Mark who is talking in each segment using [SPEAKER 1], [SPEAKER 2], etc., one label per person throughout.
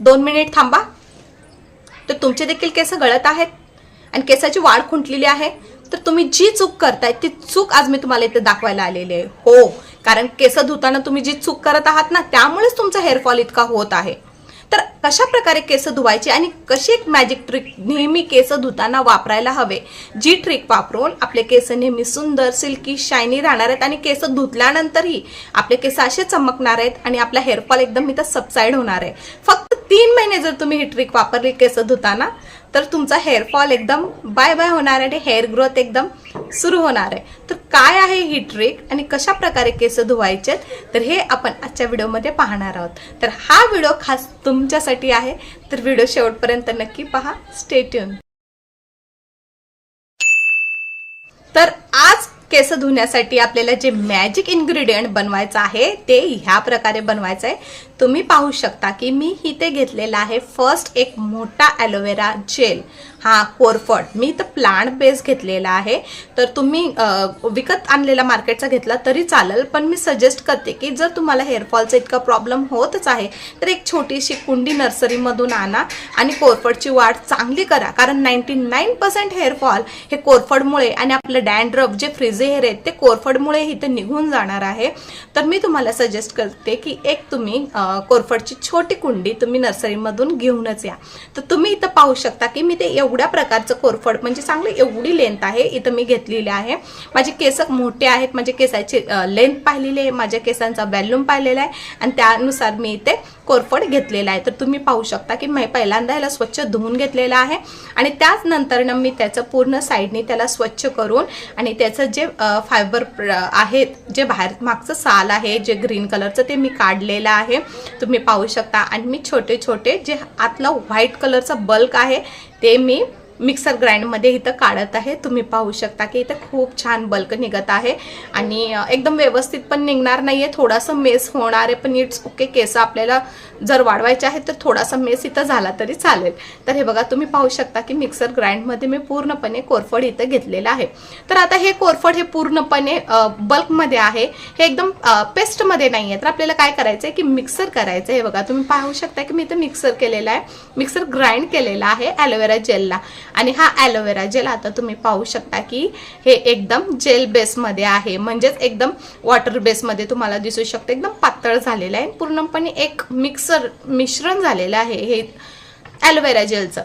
[SPEAKER 1] 2 minute थांबा. तर तुमचे देखील केस गळत आहेत आणि केसाची वाढ खुंटलेली आहे. तर तुम्ही जी चूक करताय ती चूक आज मी तुम्हाला इथे दाखवायला आलेली आहे. हो, कारण केस धुताना तुम्ही जी चूक करत आहात ना, त्यामुळेच तुमचा हेअरफॉल इतका होत आहे. तर कशा प्रकारे केस धुवायचे आणि कशी एक मॅजिक ट्रिक नेहमी केस धुताना वापरायला हवे, जी ट्रिक वापरून आपले केस नेहमी सुंदर, सिल्की, शायनी राहणार आहेत आणि केस धुतल्यानंतरही आपले केस असे चमकणार आहेत आणि आपला हेअरफॉल एकदम इथं सबसाइड होणार आहे. फक्त 3 महिने जर तुम्ही ही ट्रिक वापरली केस धुताना, तर तुमचा हेअरफॉल एकदम बाय बाय होणार आहे आणि हेअर ग्रोथ एकदम सुरू होणार आहे. तर काय आहे ही ट्रिक आणि कशा प्रकारे केस धुवायचे, तर हे आपण आजच्या व्हिडिओमध्ये पाहणार आहोत. तर हा व्हिडिओ खास तुमच्यासाठी आहे, तर व्हिडिओ शेवटपर्यंत नक्की पहा. Stay tune. तर आज केस धुण्यासाठी आपल्याला जे मॅजिक इन्ग्रेडियंट बनवायचं आहे ते ह्या प्रकारे बनवायचं आहे. तुम्ही पाहू शकता की मी इथे घेतलेला आहे फर्स्ट एक मोठा ॲलोवेरा जेल. हा कोरफड मी इथं प्लांट बेस घेतलेला आहे. तर तुम्ही विकत आणलेला मार्केटचा घेतला तरी चालेल, पण मी सजेस्ट करते की जर तुम्हाला हेअरफॉलचा इतका प्रॉब्लेम होतच आहे तर एक छोटीशी कुंडी नर्सरीमधून आणा आणि कोरफडची वाढ चांगली करा. कारण 99% हेअरफॉल हे कोरफडमुळे आणि आपलं डॅन्ड्रफ जे फ्रिझी हेअर आहेत ते कोरफडमुळे इथे निघून जाणार आहे. तर मी तुम्हाला सजेस्ट करते की एक तुम्ही कोरफडची छोटी कुंडी तुम्ही नर्सरीमधून घेऊनच या. तर तुम्ही इथं पाहू शकता की मी ते एवढ्या प्रकारचं कोरफड म्हणजे चांगली एवढी लेंथ आहे इथं मी घेतलेली आहे. माझे केस मोठे आहेत, माझे केसाची लेंथ पाहिलेली आहे, माझ्या केसांचा व्हॉल्यूम पाहिलेला आहे आणि त्यानुसार मी इथे कोरफड घेतलेला आहे. तर तुम्ही पाहू शकता की मी पहिल्यांदा याला स्वच्छ धुवून घेतलेला आहे आणि त्याच नंतर मी त्याचं पूर्ण साईडनी त्याला स्वच्छ करून आणि त्याचं जे फायबर आहे, जे बाहेर मागचं साल आहे जे ग्रीन कलरचं, ते मी काढलेलं आहे. तुम्ही पाहू शकता आणि मी छोटे छोटे जे आतला व्हाईट कलरचा बल्क आहे ते मी मिक्सर ग्राइंडमध्ये इथं काढत आहे. तुम्ही पाहू शकता की इथं खूप छान बल्क निघत आहे आणि एकदम व्यवस्थित पण निघणार नाहीये, थोडासा मेस होणार आहे, पण इट्स ओके. केस आपल्याला जर वाढवायचे आहे तर थोडासा मेस इथं झाला तरी चालेल. तर हे बघा तुम्ही पाहू शकता की मिक्सर ग्राइंडमध्ये मी पूर्णपणे कोरफड इथं घेतलेलं आहे. तर आता हे कोरफड हे पूर्णपणे बल्कमध्ये आहे, हे एकदम पेस्टमध्ये नाही आहे. तर आपल्याला काय करायचं आहे की मिक्सर करायचं. हे बघा तुम्ही पाहू शकता की मी इथं मिक्सर केलेला आहे, मिक्सर ग्राइंड केलेला आहे ॲलोवेरा जेलला. आणि हा ॲलोवेरा जेल आता तुम्ही पाहू शकता की हे एकदम जेल बेसमध्ये आहे, म्हणजेच एकदम वॉटर बेसमध्ये तुम्हाला दिसू शकते. एकदम पातळ झालेलं आहे, पूर्णपणे एक मिश्रण झालेलं आहे हे ॲलोवेरा जेलचं.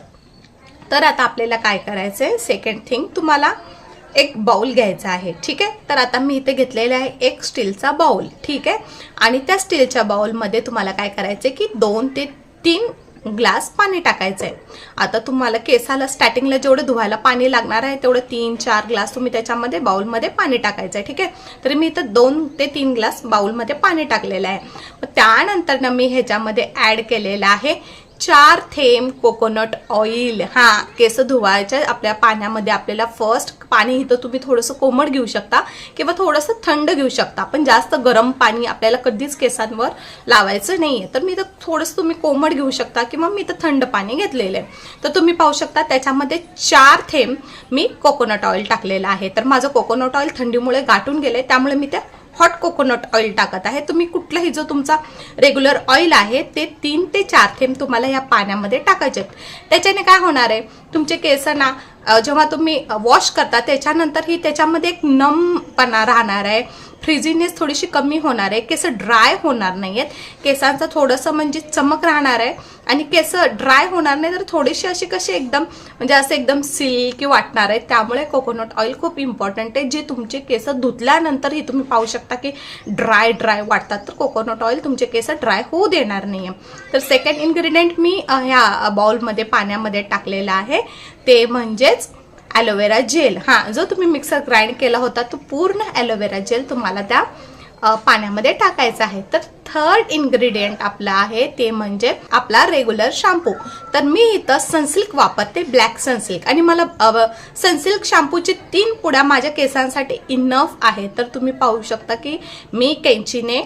[SPEAKER 1] तर आता आपल्याला काय करायचं आहे, सेकंड थिंग तुम्हाला एक बाउल घ्यायचा आहे. ठीक आहे. तर आता मी इथे घेतलेला आहे एक स्टीलचा बाउल. ठीक आहे. आणि त्या स्टीलच्या बाउलमध्ये तुम्हाला काय करायचं आहे की 2 ते 3 ग्लास पाणी टाकायचं आहे. आता तुम्हाला केसाला स्टार्टिंगला जेवढं धुवायला पाणी लागणार आहे तेवढं 3-4 ग्लास तुम्ही त्याच्यामध्ये बाउलमध्ये पाणी टाकायचं आहे. ठीक आहे. तर मी इथं 2 ते 3 ग्लास बाउलमध्ये पाणी टाकलेलं आहे. त्यानंतर मी ह्याच्यामध्ये ॲड केलेलं आहे 4 थेंब कोकोनट ऑइल. हा, केस धुवायच्या आपल्या पाण्यामध्ये आपल्याला फर्स्ट पाणी इथं तुम्ही थोडंसं कोमट घेऊ शकता किंवा थोडंसं थंड घेऊ शकता, पण जास्त गरम पाणी आपल्याला कधीच केसांवर लावायचं नाहीये. तर मी इथं थोडंसं तुम्ही कोमट घेऊ शकता किंवा मी इथं थंड पाणी घेतलेलं आहे. तर तुम्ही पाहू शकता त्याच्यामध्ये 4 थेंब मी कोकोनट ऑइल टाकलेलं आहे. तर माझं कोकोनट ऑइल थंडीमुळे गाठून गेलंय, त्यामुळे मी त्या हॉट कोकोनट ऑइल टाकत आहे. तुम्ही कुठलाही जो तुमचा रेग्युलर ऑइल आहे ते 3 ते 4 थेंब तुम्हाला या पाण्यामध्ये टाकायचे. त्याच्याने काय होणार आहे, तुमचे केसांना जेव्हा तुम्ही वॉश करता त्याच्यानंतर ही त्याच्यामध्ये एक नमपणा राहणार आहे, फ्रिझीनेस थोडीशी कमी होणार आहे, केस ड्राय होणार नाही आहेत, केसांचं थोडंसं म्हणजे चमक राहणार आहे आणि केस ड्राय होणार नाही, तर थोडीशी अशी कशी एकदम म्हणजे असं एकदम सिल्की वाटणार आहे. त्यामुळे कोकोनट ऑइल खूप इम्पॉर्टंट आहे, जे तुमचे केस धुतल्यानंतरही तुम्ही पाहू शकता की ड्राय वाटतात. तर कोकोनट ऑइल तुमचे केस ड्राय होऊ देणार नाही आहे. तर सेकंड इन्ग्रेडियंट मी ह्या बाउलमध्ये पाण्यामध्ये टाकलेला आहे ते म्हणजेच ॲलोवेरा जेल. हां, जो तुम्ही मिक्सर ग्राइंड केला होता तो पूर्ण ॲलोवेरा जेल तुम्हाला त्या पाण्यामध्ये टाकायचा आहे. तर थर्ड इन्ग्रेडियंट आपला आहे ते म्हणजे आपला रेग्युलर शॅम्पू. तर मी इथं सनसिल्क वापरते, ब्लॅक सनसिल्क, आणि मला सनसिल्क शॅम्पूची 3 पुड्या माझ्या केसांसाठी इनफ आहे. तर तुम्ही पाहू शकता की मी कैंचीने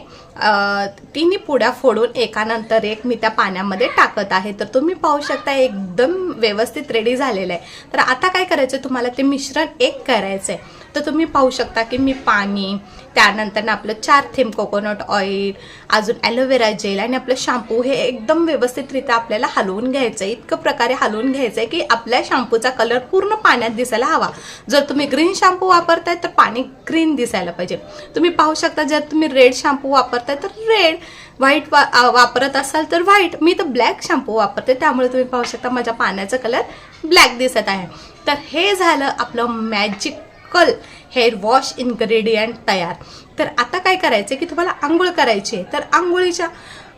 [SPEAKER 1] 3 पुड्या फोडून एकानंतर एक मी त्या पाण्यामध्ये टाकत आहे. तर तुम्ही पाहू शकता एकदम व्यवस्थित रेडी झालेलं आहे. तर आता काय करायचं, तुम्हाला ते मिश्रण एक करायचं आहे. तर तुम्ही पाहू शकता की मी पाणी, त्यानंतर आपलं 4 थेंब कोकोनट ऑइल, अजून ॲलोवेरा जेल आणि आपलं शॅम्पू हे एकदम व्यवस्थितरित्या आपल्याला हलवून घ्यायचं आहे. इतकं प्रकारे हलवून घ्यायचं आहे की आपल्या शॅम्पूचा कलर पूर्ण पाण्यात दिसायला हवा. जर तुम्ही ग्रीन शॅम्पू वापरताय तर पाणी ग्रीन दिसायला पाहिजे. तुम्ही पाहू शकता जर तुम्ही रेड शॅम्पू वापरताय तर रेड, व्हाईट वापरत असाल तर व्हाईट. मी तर ब्लॅक शॅम्पू वापरते, त्यामुळे तुम्ही पाहू शकता माझ्या पाण्याचा कलर ब्लॅक दिसत आहे. तर हे झालं आपलं मॅजिकल हेअर वॉश इन्ग्रेडियंट तयार. तर आता काय करायचं की तुम्हाला आंघोळ करायची आहे. तर आंघोळीच्या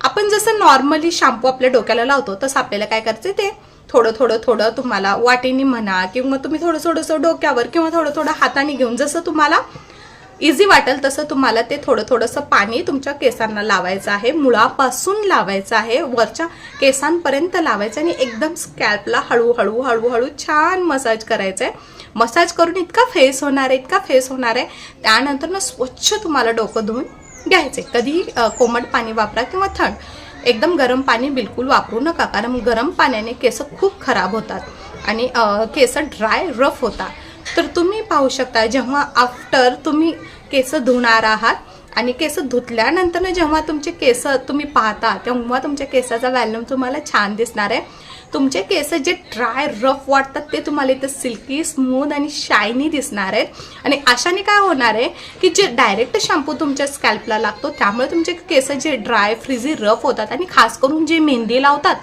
[SPEAKER 1] आपण जसं नॉर्मली शॅम्पू आपल्या डोक्याला लावतो तसं आपल्याला काय करायचं ते थोडं थोडं तुम्हाला वाटीने म्हणा किंवा तुम्ही थोडंसं डोक्यावर किंवा थोडं हाताने घेऊन जसं तुम्हाला इझी वाटेल तसं तुम्हाला ते थोडंसं पाणी तुमच्या केसांना लावायचं आहे. मुळापासून लावायचं आहे, वरच्या केसांपर्यंत लावायचं आणि एकदम स्कॅल्पला हळूहळू छान मसाज करायचं आहे. मसाज करून इतका फेस होणार आहे. त्यानंतर ना स्वच्छ तुम्हाला डोकं धुवून घ्यायचे. कधीही कोमट पाणी वापरा किंवा थंड. एकदम गरम पाणी बिलकुल वापरू नका, कारण गरम पाण्याने केस खूप खराब होतात आणि केस ड्राय रफ होतात. तर तुम्ही पाहू शकता जेव्हा आफ्टर तुम्ही केस धुणार आहात आणि केस धुतल्यानंतर जेव्हा तुमचे केस तुम्ही पाहता तेव्हा तुमच्या केसाचा व्हॉल्यूम तुम्हाला छान दिसणार आहे. तुमचे केस जे ड्राय रफ वाटतात ते तुम्हाला इथं सिल्की, स्मूथ आणि शायनी दिसणार आहेत. आणि अशाने काय होणार आहे की जे डायरेक्ट शॅम्पू तुमच्या स्कॅल्पला लागतो त्यामुळे तुमचे केस जे ड्राय, फ्रीझी, रफ होतात. आणि खास करून जे मेहंदी लावतात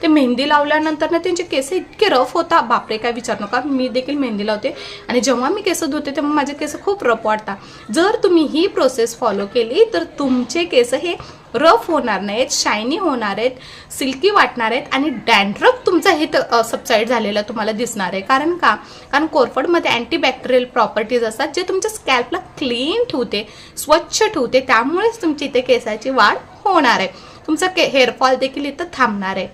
[SPEAKER 1] ते मेहंदी लावल्यानंतर ना त्यांचे केस इतके रफ होतात, बापरे काय विचार नका. मी देखील मेहंदी लावते आणि जेव्हा मी केस धुते तेव्हा माझे केस खूप रफ वाटतात. जर तुम्ही ही प्रोसेस फॉलो केली तर तुमचे केस हे रफ होणार नाहीत, शायनी होणार आहेत, सिल्की वाटणार आहेत आणि डॅन्ड्रफ तुमचा हे सबसाईड झालेला तुम्हाला दिसणार आहे. कारण कोरफडमध्ये अँटीबॅक्टेरियल प्रॉपर्टीज असतात जे तुमच्या स्कॅल्पला क्लीन ठेवते, स्वच्छ ठेवते. त्यामुळेच तुमची इथे केसाची वाढ होणार आहे. तुमचा हेअरफॉल देखील इथं थांबणार आहे.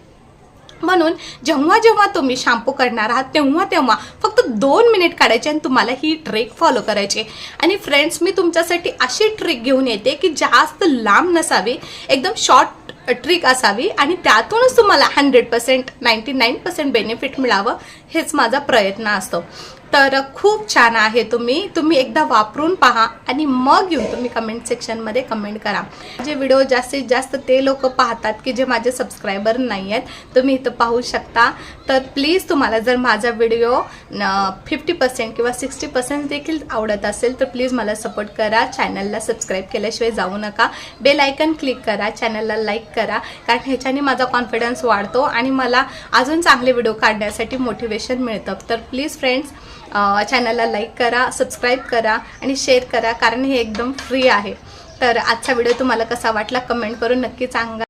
[SPEAKER 1] म्हणून जेव्हा तुम्ही शॅम्पू करणार आहात तेव्हा फक्त 2 मिनिट काढायचे आणि तुम्हाला ही ट्रिक फॉलो करायची. आणि फ्रेंड्स, मी तुमच्यासाठी अशी ट्रिक घेऊन येते की जास्त लांब नसावी, एकदम शॉर्ट ट्रिक असावी आणि त्यातूनच तुम्हाला 100%, 99% बेनिफिट मिळावं हेच माझा प्रयत्न असतो. तर खूप छान आहे. तुम्ही एकदा वापरून पहा आणि मग येऊन तुम्ही कमेंट सेक्शनमध्ये कमेंट करा. जे व्हिडिओ जास्तीत जास्त ते लोक पाहतात की जे माझे सबस्क्रायबर नाही आहेत. तुम्ही इथं पाहू शकता. तर प्लीज तुम्हाला जर माझा व्हिडिओ 50% किंवा 60% देखील आवडत असेल तर प्लीज मला सपोर्ट करा. चॅनलला सबस्क्राईब केल्याशिवाय जाऊ नका. बेल आयकन क्लिक करा, चॅनलला लाईक करा, कारण ह्याच्याने माझा कॉन्फिडन्स वाढतो आणि मला अजून चांगले व्हिडिओ काढण्यासाठी मोटिवेशन मिळतं. तर प्लीज फ्रेंड्स, चॅनलला लाईक करा, सबस्क्राईब करा आणि शेअर करा, कारण हे एकदम फ्री आहे. तर आजचा व्हिडिओ तुम्हाला कसा वाटला कमेंट करून नक्की सांगा.